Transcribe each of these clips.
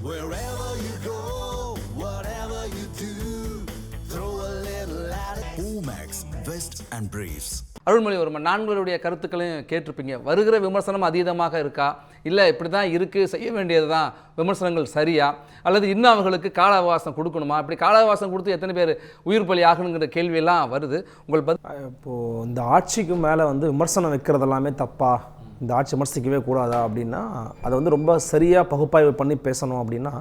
Wherever you go, whatever you do, throw a little at it. Omax, Vest and Briefs. Arulmozhivarman, நான்களுடைய கருத்துக்களையும் கேட்டிருப்பீங்க. வருகிற விமர்சனம் அதீதமாக இருக்கா, இல்லை இப்படி தான் இருக்குது, செய்ய வேண்டியது தான், விமர்சனங்கள் சரியா, அல்லது இன்னும் அவர்களுக்கு கால அவகாசம் கொடுக்கணுமா, இப்படி கால அவகாசம் கொடுத்து எத்தனை பேர் உயிர் பலி ஆகணுங்கிற கேள்வியெல்லாம் வருது. உங்கள் இப்போது இந்த ஆட்சிக்கு மேலே விமர்சனம் வைக்கிறது எல்லாமே தப்பா, இந்த ஆட்சி விமர்சிக்கவே கூடாதா அப்படின்னா அதை ரொம்ப சரியாக பகுப்பாய்வு பண்ணி பேசணும். அப்படின்னா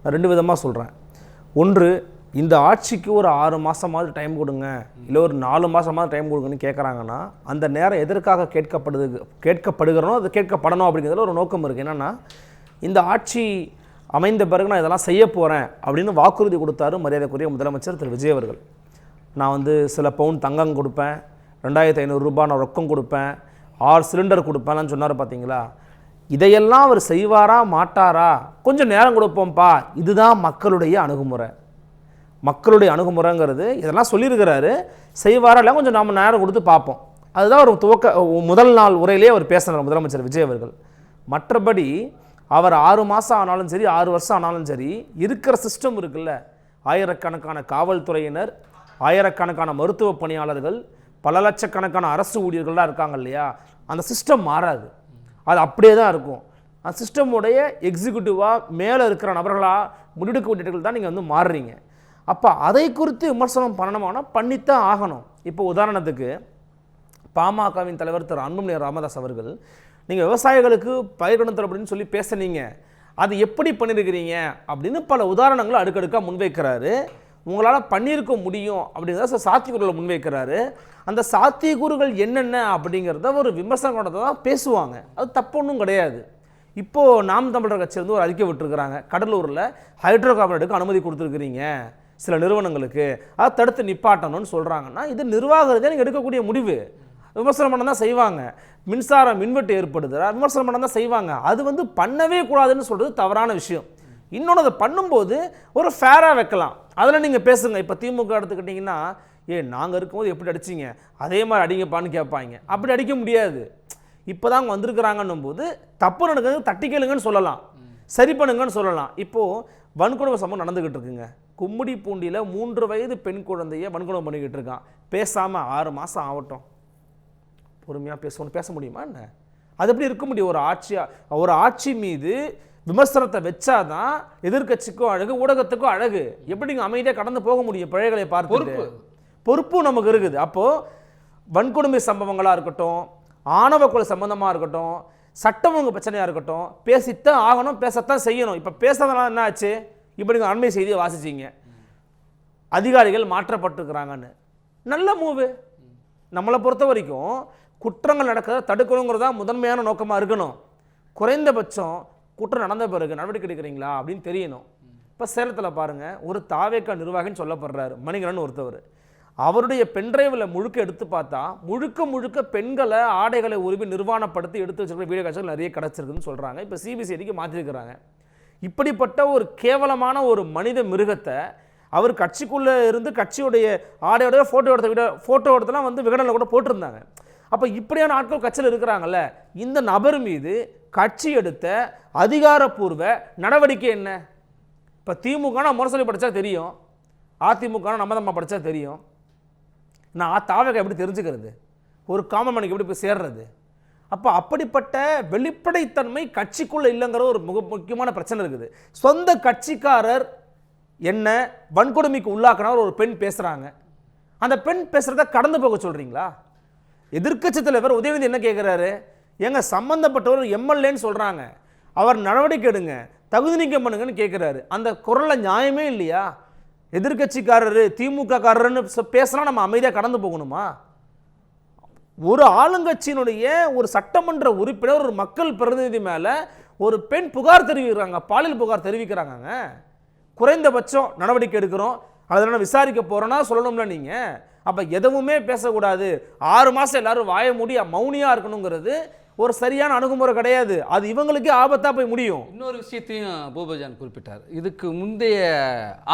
நான் 2 விதமாக சொல்கிறேன். ஒன்று, இந்த ஆட்சிக்கு ஒரு 6 மாதமாவது டைம் கொடுங்க, இல்லை ஒரு 4 மாதமாவது டைம் கொடுங்கன்னு கேட்குறாங்கன்னா அந்த நேரம் எதற்காக கேட்கப்படுகிறனோ அது கேட்கப்படணும் அப்படிங்கிறதுல ஒரு நோக்கம் இருக்குது. என்னென்னா, இந்த ஆட்சி அமைந்த பிறகு நான் இதெல்லாம் செய்ய போகிறேன் அப்படின்னு வாக்குறுதி கொடுத்தாரு மரியாதைக்குரிய முதலமைச்சர் திரு விஜய் அவர்கள். நான் சில பவுன் தங்கம் கொடுப்பேன், 2500 ரூபாய் நான் ரொக்கம் கொடுப்பேன், 6 சிலிண்டர் கொடுப்பேன்னு சொன்னார். பார்த்தீங்களா, இதையெல்லாம் அவர் செய்வாரா மாட்டாரா, கொஞ்சம் நேரம் கொடுப்போம்ப்பா, இதுதான் மக்களுடைய அணுகுமுறை. மக்களுடைய அணுகுமுறைங்கிறது இதெல்லாம் சொல்லியிருக்கிறாரு, செய்வாரா இல்லை கொஞ்சம் நாம் நேரம் கொடுத்து பார்ப்போம். அதுதான் ஒரு முதல் நாள் உரையிலே அவர் பேசினார் முதலமைச்சர் விஜய் அவர்கள். மற்றபடி அவர் 6 மாதம் ஆனாலும் சரி, 6 வருஷம் ஆனாலும் சரி, இருக்கிற சிஸ்டம் இருக்குல்ல, ஆயிரக்கணக்கான காவல்துறையினர், ஆயிரக்கணக்கான மருத்துவ பணியாளர்கள், பல லட்சக்கணக்கான அரசு ஊழியர்கள்லாம் இருக்காங்க இல்லையா, அந்த சிஸ்டம் மாறாது, அது அப்படியே தான் இருக்கும். அந்த சிஸ்டமுடைய எக்ஸிக்யூட்டிவாக மேலே இருக்கிற நபர்களாக முடிவெடுக்க வேண்டியவர்கள் தான் நீங்கள் மாறுறீங்க. அப்போ அதை குறித்து விமர்சனம் பண்ணணுமானா பண்ணித்தான் ஆகணும். இப்போ உதாரணத்துக்கு பாமகவின் தலைவர் திரு அன்புமணி ராமதாஸ் அவர்கள், நீங்கள் விவசாயிகளுக்கு பயிர்கடன் அப்படின்னு சொல்லி பேசுனீங்க, அது எப்படி பண்ணியிருக்கிறீங்க அப்படின்னு பல உதாரணங்களை அடுக்கடுக்காக முன்வைக்கிறாரு. உங்களால் பண்ணியிருக்க முடியும் அப்படிங்கிறத சாத்தியக்கூறுகளை முன்வைக்கிறாரு. அந்த சாத்தியக்கூறுகள் என்னென்ன அப்படிங்கிறத ஒரு விமர்சனம் தான் பேசுவாங்க, அது தப்பு ஒன்றும் கிடையாது. இப்போது நாம் தமிழர் கட்சியிலேருந்து ஒரு அறிக்கை விட்டுருக்குறாங்க, கடலூரில் ஹைட்ரோ கார்பன் எடுக்க அனுமதி கொடுத்துருக்குறீங்க சில நிறுவனங்களுக்கு, அதை தடுத்து நிப்பாட்டணும்னு சொல்கிறாங்கன்னா இது நிர்வாகத்தை நீங்கள் எடுக்கக்கூடிய முடிவு. விமர்சனம் பண்ண தான் செய்வாங்க. மின்சாரம் மின்வெட்டு ஏற்படுதுறா, விமர்சனம் பண்ண தான் செய்வாங்க. அது பண்ணவே கூடாதுன்னு சொல்கிறது தவறான விஷயம். இன்னொன்று, அதை பண்ணும்போது ஒரு ஃபேராக வைக்கலாம், அதில் நீங்கள் பேசுங்க. இப்போ திமுக எடுத்துக்கிட்டிங்கன்னா, நாங்கள் இருக்கும்போது எப்படி அடிச்சிங்க அதே மாதிரி அடிங்கப்பான்னு கேட்பாங்க. அப்படி அடிக்க முடியாது. இப்போ தான் வந்திருக்கிறாங்கன்னும் போது தப்பு நடக்குது, தட்டி கேளுங்கன்னு சொல்லலாம், சரி பண்ணுங்கன்னு சொல்லலாம். இப்போது வன்கொடுமை சம்பவம் நடந்துக்கிட்டு இருக்குங்க. கும்மிடிப்பூண்டியில் 3 வயது பெண் குழந்தைய வன்கொடுமை பண்ணிக்கிட்டு இருக்கான். பேசாமல் 6 மாதம் ஆகட்டும், பொறுமையாக பேச முடியுமா என்ன? அது எப்படி இருக்க முடியும்? ஒரு ஆட்சி மீது விமர்சனத்தை வச்சாதான் எதிர்கட்சிக்கும் அழகு, ஊடகத்துக்கும் அழகு. எப்படி நீங்கள் அமைதியாக கடந்து போக முடியும்? பிழைகளை பார்த்து பொறுப்பும் நமக்கு இருக்குது. அப்போது வன்கொடுமை சம்பவங்களாக இருக்கட்டும், ஆணவ கொலை சம்பந்தமாக இருக்கட்டும், சட்டம் ஒழுங்கு பிரச்சனையாக இருக்கட்டும், பேசித்தான் ஆகணும், பேசத்தான் செய்யணும். இப்போ பேசாதனால என்ன ஆச்சு? இப்போ நீங்கள் அண்மை செய்தியை வாசிச்சிங்க, அதிகாரிகள் மாற்றப்பட்டுருக்கிறாங்கன்னு. நல்ல மூவு. நம்மளை பொறுத்த வரைக்கும் குற்றங்கள் நடக்கிறத தடுக்கணுங்கிறதா முதன்மையான நோக்கமாக இருக்கணும். குறைந்தபட்சம் குற்றம் நடந்த பிறகு நடவடிக்கை எடுக்கிறீங்களா அப்படின்னு தெரியணும். இப்போ சேலத்தில் பாருங்கள், ஒரு தாவேக்கா நிர்வாகின்னு சொல்லப்படுறாரு மணிகரன் ஒருத்தவர். அவருடைய பென்ட்ரைவில் முழுக்க எடுத்து பார்த்தா முழுக்க பெண்களை ஆடைகளை உருவி நிர்வாணப்படுத்தி எடுத்து வச்சுருக்க வீடியோ காட்சிகள் நிறைய கிடச்சிருக்குன்னு சொல்கிறாங்க. இப்போ சிபிசிஐடிக்கு மாற்றிருக்கிறாங்க. இப்படிப்பட்ட ஒரு கேவலமான ஒரு மனித மிருகத்தை அவர் கட்சிக்குள்ளே இருந்து கட்சியுடைய ஆடையோட ஃபோட்டோ எடுத்தெல்லாம் விகடனில் கூட போட்டிருந்தாங்க. அப்போ இப்படியான ஆட்கள் கட்சியில் இருக்கிறாங்கல்ல, இந்த நபர் மீது கட்சி எடுத்த அதிகாரப்பூர்வ நடவடிக்கை என்ன? இப்போ திமுகனா முரசொலி படித்தா தெரியும், அதிமுகனா நம்ம படித்தா தெரியும். நான் தாவக எப்படி தெரிஞ்சுக்கிறது? ஒரு காமன் மணிக்கு எப்படி போய் சேர்றது? அப்போ அப்படிப்பட்ட வெளிப்படைத்தன்மை கட்சிக்குள்ளே இல்லைங்கிற ஒரு முக்கியமான பிரச்சனை இருக்குது. சொந்த கட்சிக்காரர் என்ன வன்கொடுமைக்கு உள்ளாக்கினார் ஒரு பெண் பேசுகிறாங்க, அந்த பெண் பேசுகிறத கடந்து போக சொல்கிறீங்களா? எதிர்க்கட்சி தலைவர் உதயநிதி என்ன கேட்குறாரு? எங்க சம்பந்தப்பட்டவர் எம்எல்ஏன்னு சொல்கிறாங்க, அவர் நடவடிக்கை எடுங்க, தகுதி நீக்கம் பண்ணுங்கன்னு கேட்குறாரு. அந்த குரலில் நியாயமே இல்லையா? எதிர்கட்சிக்காரரு திமுக காரர்னு பேசலாம், நம்ம அமைதியாக கடந்து போகணுமா? ஒரு ஆளுங்கட்சியினுடைய ஒரு சட்டமன்ற உறுப்பினர், ஒரு மக்கள் பிரதிநிதி மேலே ஒரு பெண் புகார் தெரிவிக்கிறாங்க, பாலியல் புகார் தெரிவிக்கிறாங்க. குறைந்தபட்சம் நடவடிக்கை எடுக்கிறோம், அதனால விசாரிக்க போகிறோன்னா சொல்லணும்ல நீங்கள். அப்போ எதுவுமே பேசக்கூடாது, 6 மாதம் எல்லாரும் வாய மூடி மௌனியாக இருக்கணுங்கிறது ஒரு சரியான அணுகுமுறை கிடையாது. அது இவங்களுக்கே ஆபத்தாக போய் முடியும். இன்னொரு விஷயத்தையும் பூபஜான் குறிப்பிட்டார். இதுக்கு முந்தைய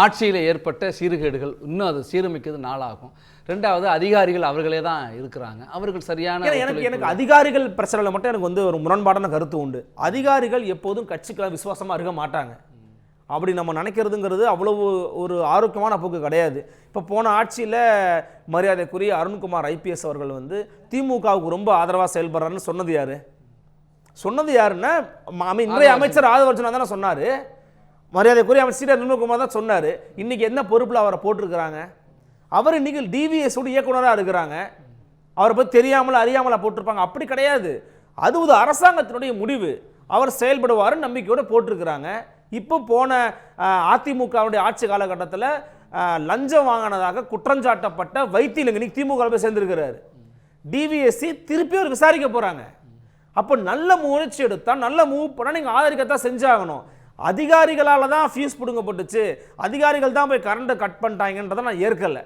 ஆட்சியில் ஏற்பட்ட சீர்கேடுகள் இன்னும் அது சீரமைக்கிறது நாளாகும். 2வது, அதிகாரிகள் அவர்களே தான் இருக்கிறாங்க, அவர்கள் சரியான எனக்கு அதிகாரிகள் பிரச்சனையில் மட்டும் எனக்கு ஒரு முரண்பாடான கருத்து உண்டு. அதிகாரிகள் எப்போதும் கட்சிக்கெல்லாம் விசுவாசமாக இருக்க மாட்டாங்க. அப்படி நம்ம நினைக்கிறதுங்கிறது அவ்வளவு ஒரு ஆரோக்கியமான போக்கு கிடையாது. இப்போ போன ஆட்சியில் மரியாதைக்குரிய அருண்குமார் ஐபிஎஸ் அவர்கள் வந்து திமுகவுக்கு ரொம்ப ஆதரவாக செயல்படுறாருன்னு சொன்னது யாரு? சொன்னது யாருன்னா இன்றைய அமைச்சர் ஆதவர்ஜனா தானே சொன்னார். மரியாதைக்குரிய அமைச்சர் நிர்மல்குமார் தான் சொன்னார். இன்னைக்கு என்ன பொறுப்பில் அவரை போட்டிருக்கிறாங்க? அவர் இன்னைக்கு டிவிஎஸோட இயக்குனராக இருக்கிறாங்க. அவரை பற்றி தெரியாமல் அறியாமலா போட்டிருப்பாங்க? அப்படி கிடையாது. அது ஒரு அரசாங்கத்தினுடைய முடிவு. அவர் செயல்படுவார் நம்பிக்கையோடு போட்டிருக்கிறாங்க. இப்போ போன அதிமுகவுடைய ஆட்சி காலகட்டத்தில் லஞ்சம் வாங்கினதாக குற்றஞ்சாட்டப்பட்ட வைத்திலிங்கனி திமுக போய் சேர்ந்திருக்கிறாரு. டிவிஎஸ்சி திருப்பி அவர் விசாரிக்க போறாங்க. அப்போ நல்ல முயற்சி எடுத்தா நல்ல மூவ் பண்ணால் நீங்கள் ஆதரிக்கத்தான் செஞ்சாகணும். அதிகாரிகளால் தான் ஃபீஸ் பிடுங்கப்பட்டுச்சு, அதிகாரிகள் தான் போய் கரண்ட்டை கட் பண்ணிட்டாங்கன்றதை நான் ஏற்கலை.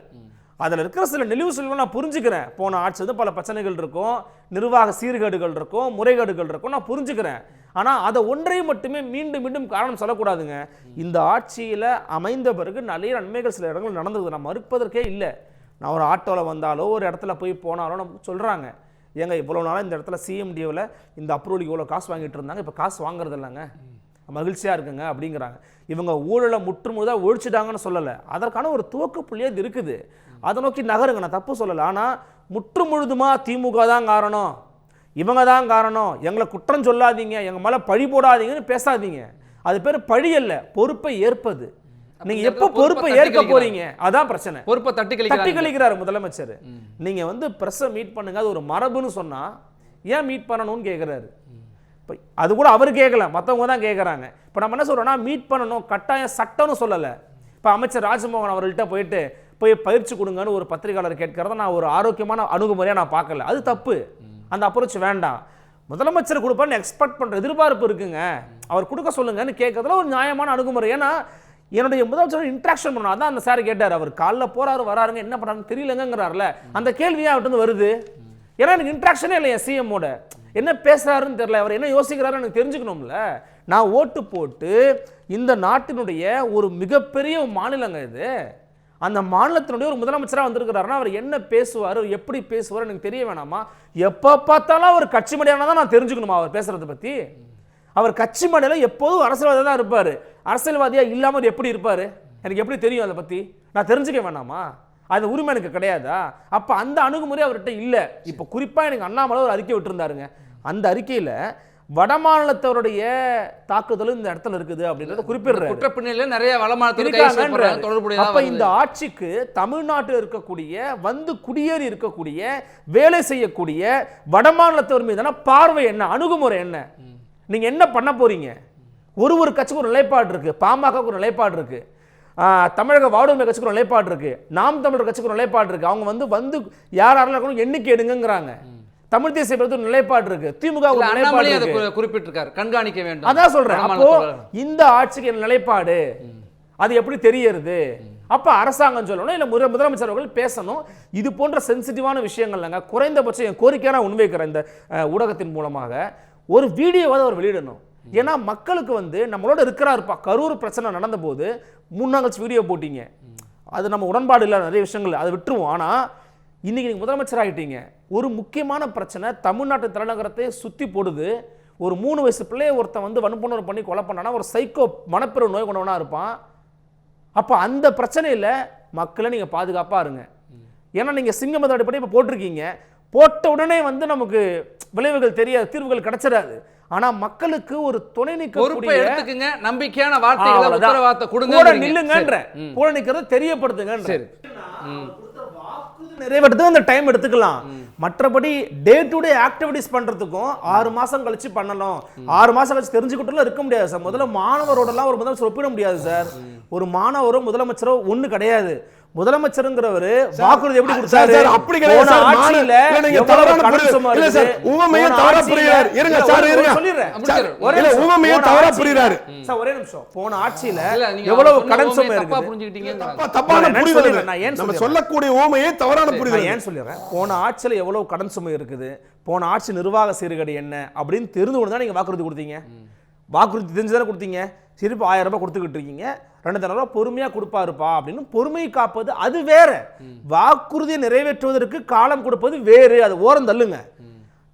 அதில் இருக்கிற சில நெளிவு சொல்ல நான் புரிஞ்சுக்கிறேன். போன ஆட்சி வந்து பல பிரச்சனைகள் இருக்கும், நிர்வாக சீர்கேடுகள் இருக்கும், முறைகேடுகள் இருக்கும், நான் புரிஞ்சுக்கிறேன். ஆனால் அதை ஒன்றை மட்டுமே மீண்டும் மீண்டும் காரணம் சொல்லக்கூடாதுங்க. இந்த ஆட்சியில் அமைந்த பிறகு நிறைய நன்மைகள் சில இடங்கள் நடந்தது, நான் மறுப்பதற்கே இல்லை. நான் ஒரு ஆட்டோவில் வந்தாலோ ஒரு இடத்துல போய் போனாலோ நமக்கு சொல்கிறாங்க, ஏங்க இவ்வளோ நாளாக இந்த இடத்துல சிஎம்டிஓவில் இந்த அப்ரூவலுக்கு இவ்வளோ காசு வாங்கிட்டு இருந்தாங்க, இப்போ காசு வாங்குறது இல்லைங்க, மகிழ்ச்சியாக இருக்குங்க அப்படிங்கிறாங்க. இவங்க ஊழலை முற்றுமுழுதாக ஒழிச்சிட்டாங்கன்னு சொல்லலை, அதற்கான ஒரு துவக்க புள்ளியே இது இருக்குது. அதை நோக்கி நகருங்க, நான் தப்பு சொல்லலை. ஆனால் முற்று முழுதுமா திமுக தான் காரணம், இவங்க தான் காரணம், எங்களை குற்றம் சொல்லாதீங்க, எங்கள் மேலே பழி போடாதீங்கன்னு பேசாதீங்க. அது பேர் பழி அல்ல, பொறுப்பை ஏற்பது. நீங்க எப்போ பொறுப்பை ஏற்க போறீங்க? அதான் பிரச்சனை. பொறுப்பை தட்டி கழிக்கிறாரு முதலமைச்சர். நீங்க வந்து பிரஸ்ஸை மீட் பண்ணுங்க, அது ஒரு மரபுன்னு சொன்னா ஏன் மீட் பண்ணணும்னு கேட்கிறாரு. அது கூட அவர் கேட்கல, மற்றவங்க தான் கேட்குறாங்க. இப்போ நம்ம என்ன சொல்றோம்னா மீட் பண்ணணும் கட்டாயம் சட்டம்னு சொல்லலை. இப்போ அமைச்சர் ராஜ்மோகன் அவர்கள்ட்ட போய் பயிற்சி கொடுங்கன்னு ஒரு பத்திரிகையாளர் கேட்கறத நான் ஒரு ஆரோக்கியமான அணுகுமுறையாக நான் பார்க்கல. அது தப்பு, அந்த அப்ரோச் வேண்டாம். முதலமைச்சர் கொடுப்பான்னு எக்ஸ்பெக்ட் பண்ணுற எதிர்பார்ப்பு இருக்குங்க, அவர் கொடுக்க சொல்லுங்கன்னு கேட்கறதுல ஒரு நியாயமான அணுகுமுறை. ஏன்னா என்னுடைய முதலமைச்சர் இன்ட்ராக்ஷன் பண்ணணும். அதான் அந்த சார் கேட்டார், அவர் காலைல போறாரு வராருங்க என்ன பண்ணுறாருன்னு தெரியலங்கிறாருல, அந்த கேள்வியாக அவர்கிட்ட வருது. ஏன்னா எனக்கு இன்ட்ராக்ஷனே இல்லை என் சிஎம்மோட, என்ன பேசுறாருன்னு தெரியல, அவர் என்ன யோசிக்கிறாருன்னு எனக்கு தெரிஞ்சுக்கணும்ல. நான் ஓட்டு போட்டு இந்த நாட்டினுடைய ஒரு மிகப்பெரிய மாநிலங்க இது, அந்த மாநிலத்தினுடைய ஒரு முதலமைச்சராக வந்திருக்கிறாருன்னா அவர் என்ன பேசுவார், எப்படி பேசுவார் எனக்கு தெரிய வேணாமா? எப்போ பார்த்தாலும் அவர் கட்சி மடியான தான் நான் தெரிஞ்சுக்கணுமா அவர் பேசுறதை பற்றி? அவர் கட்சி மடியில் எப்போதும் அரசியல்வாதியாக தான் இருப்பார், அரசியல்வாதியாக இல்லாமல் எப்படி இருப்பார் எனக்கு எப்படி தெரியும்? அதை பற்றி நான் தெரிஞ்சுக்க வேணாமா? அது உரிமை எனக்கு கிடையாதா? அப்போ அந்த அணுகுமுறை அவர்கிட்ட இல்லை. இப்போ குறிப்பாக எனக்கு அண்ணாமலை ஒரு அறிக்கை விட்டுருந்தாருங்க. அந்த அறிக்கையில் வடமாநிலத்தவருடைய தாக்குதலும் இந்த இடத்துல இருக்குது அப்படின்றத குறிப்பிடுறாரு. குற்றப்பின்னணியில் நிறைய வடமாநிலத்தோட. அப்ப இந்த ஆட்சிக்கு தமிழ்நாட்டில் இருக்கக்கூடிய வந்து குடியேறி இருக்கக்கூடிய வேலை செய்யக்கூடிய வடமாநிலத்தவர் மீதான பார்வை என்ன, அணுகுமுறை என்ன, நீங்க என்ன பண்ண போறீங்க? ஒரு கட்சிக்கு ஒரு நிலைப்பாடு இருக்கு, பாமக ஒரு நிலைப்பாடு இருக்கு, தமிழக வாடுமை கட்சிக்கு ஒரு நிலைப்பாடு இருக்கு, நாம் தமிழர் கட்சிக்கு ஒரு நிலைப்பாடு இருக்கு. அவங்க வந்து யாரெல்லாம் எண்ணிக்கை எடுங்கிறாங்க. தமிழ் தேசிய ஒரு நிலைப்பாடு இருக்கு, திமுக ஒரு நிலைப்பாடு குறிப்பிட்டிருக்காரு, கண்காணிக்க வேண்டும். அதான் சொல்றேன். அப்போ இந்த ஆட்சிக்கு என்ன நிலைப்பாடு அது எப்படி தெரியறது? அப்ப அரசாங்கம் சொல்லணும், இல்ல முதலமைச்சர் அவர்கள் பேசணும். இது போன்ற சென்சிட்டிவான விஷயங்கள்ங்க குறைந்தபட்சம் என் கோரிக்கையான முன்வைக்கிறேன். இந்த ஊடகத்தின் மூலமாக ஒரு வீடியோவாவது அவர் வெளியிடணும். ஏன்னா மக்களுக்கு வந்து நம்மளோட இருக்கிறாருப்பா, கரூர் பிரச்சனை நடந்த போது முன்னாங்கச்சு வீடியோ போட்டீங்க, அது நம்ம உடன்பாடு இல்லை, நிறைய விஷயங்கள் அதை விட்டுருவோம். ஆனா இன்னைக்கு நீங்க முதலமைச்சர் ஆகிட்டீங்க, ஒரு முக்கியமான பிரச்சனை தமிழ்நாட்டு தலைநகரத்தை சுத்தி போடுது. ஒரு 3 வயசு பிள்ளையை ஒருத்தன் வந்து வன்புணர்வு பண்ணி கொலை பண்ணானா ஒரு சைக்கோ மனப்பிறவு நோய் கொண்டவனா இருப்பான். அப்ப அந்த பிரச்சனையில மக்களை நீங்க பாதுகாப்பா இருங்க. ஏன்னா நீங்க சிங்கமத அடிப்படை இப்ப போட்டிருக்கீங்க, போட்ட உடனே வந்து நமக்கு விளைவுகள் தெரியாது, தீர்வுகள் கிடைச்சிடாது. ஆனா மக்களுக்கு ஒரு துணை நிற்கக்கூடிய எடுத்துக்கங்க, நம்பிக்கையான வார்த்தைகளை உத்தரவாதத்தை கொடுங்க, கூட நில்லுங்கன்ற, கூட நிற்கிறத தெரியப்படுத்துங்க. நிறைவேற்றது அந்த டைம் எடுத்துக்கலாம். மற்றபடி டே டு டே ஆக்டிவிட்டிஸ் பண்றதுக்கும் 6 மாசம் கழிச்சு பண்ணணும், 6 மாசம் கழிச்சு தெரிஞ்சுக்கிட்டுலாம் இருக்க முடியாது சார். முதல்ல மாணவரோடலாம் ஒரு முதலமைச்சர் ஒப்பிட முடியாது சார். ஒரு மாணவரோ முதலமைச்சரோ ஒண்ணு கிடையாது. முதலமைச்சர்ங்கிறவர் வாக்குறுதி எப்படி கொடுத்தாரு? அப்படி கிடையாது சார். ஆட்சியில நீங்க தவறான புரிதல் இல்ல சார், உவமையை தவறா புரியுறாரு. இருங்க சார், இருங்க சொல்லிறேன். இல்ல உவமையை தவறா புரியுறாரு சார். ஒரே நிமிஷம். போன ஆட்சியில எவ்வளவு கடன் சுமை இருக்கு, தப்பா புரிஞ்சிட்டீங்க. தப்பான புரிதல். நான் ஏன் நம்ம சொல்லக்கூடிய உவமையை தவறான புரிதல் ஏன் சொல்லிறேன்? போன ஆட்சியில எவ்வளவு கடன் சுமை இருக்குது, போன ஆட்சி நிர்வாக சீர்கேடு என்ன அப்படின்னு தெரிந்து கொண்டு தான் நீங்க வாக்குறுதி கொடுத்தீங்க. வாக்குறுதி தெரிஞ்சுதானே கொடுத்தீங்க. திருப்பி 1000 ரூபாய் கொடுத்துக்கிட்டு இருக்கீங்க, 2000 ரூபாய் பொறுமையா கொடுப்பாருப்பா அப்படின்னு. பொறுமை காப்பது அது வேற, வாக்குறுதியை நிறைவேற்றுவதற்கு காலம் கொடுப்பது வேறு, அது ஓரம் தள்ளுங்க.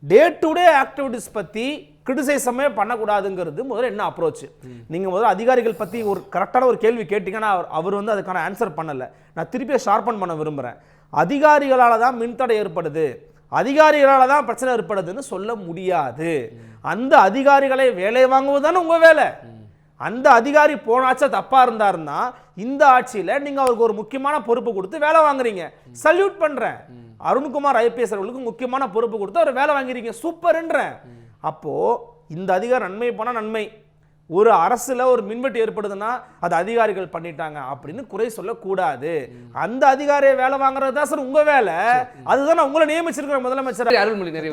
டே டு டே ஆக்டிவிட்டிஸ் பத்தி கிரிட்டிசைசமே பண்ணக்கூடாதுங்கிறது முதல்ல என்ன அப்ரோச். நீங்க முதல்ல அதிகாரிகள் பத்தி ஒரு கரெக்டான ஒரு கேள்வி கேட்டீங்கன்னா அவர் வந்து அதுக்கான ஆன்சர் பண்ணல. நான் திருப்பி ஷார்பன் பண்ண விரும்புறேன். அதிகாரிகளால தான் மின்தடை ஏற்படுது, அதிகாரிகளால தான் பிரச்சனை ஏற்படுதுன்னு சொல்ல முடியாது. அந்த அதிகாரிகளை வேலை வாங்குவது தானே உங்க வேலை. அந்த அதிகாரி போனாச்சா தப்பா இருந்தாருன்னா இந்த ஆட்சியில நீங்க அவருக்கு ஒரு முக்கியமான பொறுப்பு கொடுத்து வேலை வாங்குறீங்க. சல்யூட் பண்றேன். அருண்குமார் ஐபிஎஸ் அவர்களுக்கு முக்கியமான பொறுப்பு கொடுத்து அவர் வேலை வாங்குறீங்க, சூப்பர்ன்றேன். அப்போ இந்த அதிகாரி நன்மை போனா நன்மை. ஒரு அரசுல ஒரு மின்வெட்டு ஏற்படுதுன்னா அது அதிகாரிகள் பண்ணிட்டாங்க அப்படின்னு குறை சொல்லக்கூடாது. அந்த அதிகாரியை வேலை வாங்குறது தான் சார் உங்க வேலை. அதுதான் உங்களை நியமிச்சிருக்கிற முதலமைச்சர்.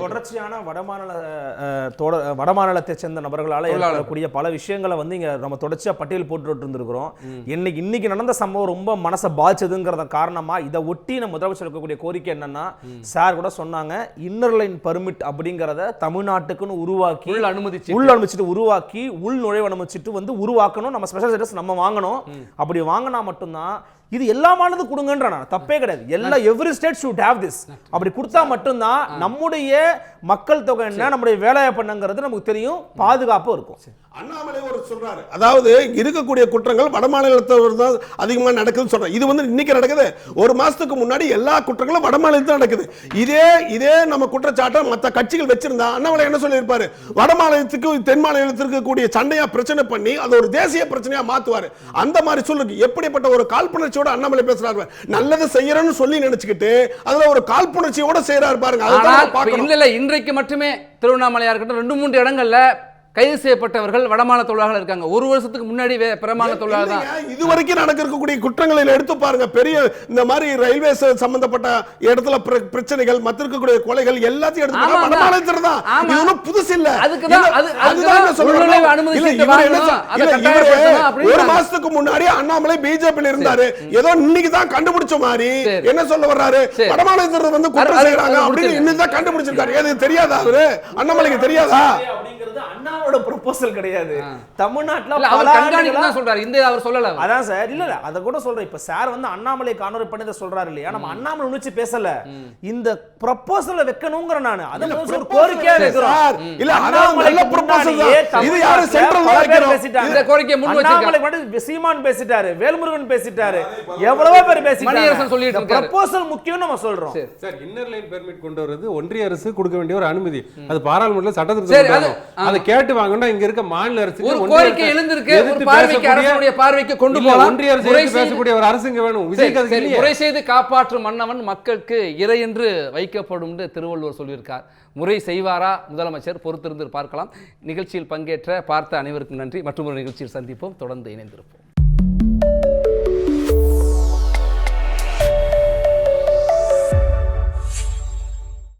தொடர்ச்சியான வடமாநிலத்தை சேர்ந்த நபர்களால் ஏற்படக்கூடிய பல விஷயங்களை வந்து இங்க நம்ம தொடர்ச்சியா பட்டியல் போட்டு இருந்திருக்கிறோம். இன்னைக்கு நடந்த சம்பவம் ரொம்ப மனசை பாதிச்சதுங்கிறத காரணமா இதை ஒட்டி நம்ம முதலமைச்சர் இருக்கக்கூடிய கோரிக்கை என்னன்னா, சார் கூட சொன்னாங்க, இன்னர் லைன் பர்மிட் அப்படிங்கறத தமிழ்நாட்டுக்குன்னு உருவாக்கி உள் அனுமதிச்சுட்டு உருவாக்கி உள் நுழைவு அனுமதிச்சுட்டு வந்து உருவாக்கணும். நம்ம ஸ்பெஷல் ஸ்டேட்டஸ் நம்ம வாங்கணும். அப்படி வாங்கினா மட்டும்தான் இது எல்லாமானது கொடுங்கன்ற தப்பே கிடையாது. எல்லா every state should have this. அப்படி கொடுத்தா மட்டும்தான் நம்முடைய மக்கள் தொகை என்ன, நம்முடைய வேலையை பண்ணுங்கிறது நமக்கு தெரியும், பாதுகாப்பு இருக்கும். அண்ணாமலை ஒரு சொல்றாரு, அதாவது இருக்கக்கூடிய குற்றங்கள் வட மாநிலத்தவர் தான் அதிகமாக நடக்குதுன்னு சொல்றாரு. இது வந்து இன்னைக்கு நடக்குது. ஒரு மாசத்துக்கு முன்னாடி எல்லா குற்றங்களும் வட மாநிலத்தில் நடக்குது. இதே நம்ம குற்றச்சாட்டை மற்ற கட்சிகள் வச்சிருந்தா அண்ணாமலை என்ன சொல்லியிருப்பாரு, வட மாநிலத்துக்கு தென் மாநிலத்திற்கு கூடிய சண்டையா பிரச்சனை பண்ணி அது ஒரு தேசிய பிரச்சனையா மாத்துவாரு. அந்த மாதிரி சொல்லுங்க. எப்படிப்பட்ட ஒரு காழ்ப்புணர்ச்சியோட அண்ணாமலை பேசுறாரு. நல்லது செய்யறன்னு சொல்லி நினைச்சுக்கிட்டு அதுல ஒரு காழ்ப்புணர்ச்சியோட செய்யறாரு பாருங்க. இல்ல இன்றைக்கு மட்டுமே திருவண்ணாமலையா இருக்கட்டும் 2-3 இடங்கள்ல கைது செய்யப்பட்டவர்கள் வடமாநில தொழிலாளர்கள் இருக்காங்க. ஒரு வருஷத்துக்கு முன்னாடி பிரமாண தொழிலாளர் தான். இதுவரைக்கும் நடக்கக்கூடிய குற்றங்களில் எடுத்து பாருங்க. பெரிய இந்த மாதிரி ரயில்வே சம்பந்தப்பட்ட இடத்துல பிரச்சனைகள், மற்ற இருக்கக்கூடிய கொலைகள் எல்லாத்தையும் எடுத்து வடமாநிலத்துல தான். இது ஒன்றும் புதுசு இல்ல. ஒரு மாசத்துக்கு முன்னாடி அண்ணாமலை பிஜேபி இருந்தாரு. ஏதோ இன்னைக்கு தான் கண்டுபிடிச்ச மாதிரி என்ன சொல்ல வர்றாரு, வடமாநிலத்துல வந்து குற்றம் செய்யறாங்க அப்படின்னு இன்னைக்கு தான் கண்டுபிடிச்சிருக்காரு. இது தெரியாதா அவரு? அண்ணாமலைக்கு தெரியாதா? அண்ணாவோட ப்ரொபோசல் கிடையாது. தமிழ்நாட்டுல அவர் கண்காணிக்க தான் சொல்றாரு. இந்த அவர் சொல்லல. அதான் சார். இல்ல அத கூட சொல்றேன். இப்ப சார் வந்து அண்ணாமலை காணொலி பண்ணத சொல்றாரு இல்லையா, நம்ம அண்ணாமலை உணிச்சு பேசல. இந்த ப்ரொபோசலை வைக்கணும்ங்கற நான் அத ஒரு கோரிக்கையா வைக்கிறோம். இல்ல அண்ணாமலை நல்ல ப்ரொபோசல் தான். இது யாரு சென்ட்ரல்ல வைக்கிறோம். இந்த கோரிக்கையை முன் வச்சிருக்காங்க. அண்ணாமலை வந்து சீமான் பேசிட்டாரு, வேல்முருகன் பேசிட்டாரு, எவ்வளவோ பேர் பேசிட்டாங்க. மணியரசன் சொல்லிட்டு இருக்காரு. ப்ரொபோசல் முக்கியம் நம்ம சொல்றோம். சார் இன்னர் லைன் பெர்மிட் கொண்டு வரது ஒன்றிய அரசு கொடுக்க வேண்டிய ஒரு அனுமதி. அது பாராளுமன்றத்துல சட்டத்திருத்தம். அதை கேட்டு வாங்கணும். இங்க இருக்க மாநில அரசு ஒரு கோரிக்கை எழுந்திருக்கு. ஒரு பார்வைக்கு அரசுடைய பார்வைக்கு கொண்டு போலாம். ஒன்றிய அரசு பேசக்கூடிய ஒரு அரசுங்க வேணும். விஜய்க்கு முறை செய்து காப்பாற்றும் மன்னவன் மக்களுக்கு இறை என்று வைக்கப்படும் என்று திருவள்ளுவர் சொல்லியிருக்கார். முறை செய்வாரா முதலமைச்சர்? பொறுத்திருந்து பார்க்கலாம். நிகழ்ச்சியில் பங்கேற்ற பார்த்த அனைவருக்கும் நன்றி. மற்றொரு நிகழ்ச்சியில் சந்திப்போம். தொடர்ந்து இணைந்திருப்போம்.